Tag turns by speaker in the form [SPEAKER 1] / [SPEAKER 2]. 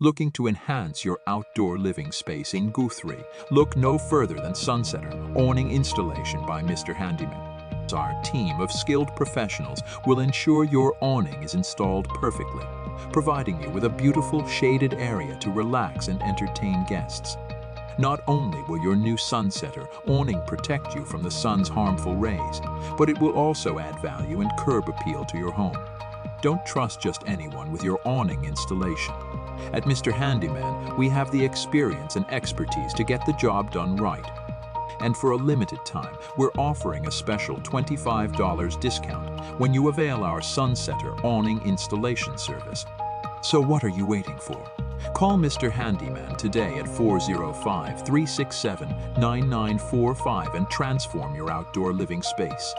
[SPEAKER 1] Looking to enhance your outdoor living space in Guthri? Look no further than Sunsetter Awning Installation by Mr. Handyman. Our team of skilled professionals will ensure your awning is installed perfectly, providing you with a beautiful shaded area to relax and entertain guests. Not only will your new Sunsetter awning protect you from the sun's harmful rays, but it will also add value and curb appeal to your home. Don't trust just anyone with your awning installation. At Mr. Handyman, we have the experience and expertise to get the job done right. And for a limited time, we're offering a special $25 discount when you avail our Sunsetter awning installation service. So what are you waiting for? Call Mr. Handyman today at 405-367-9945 and transform your outdoor living space.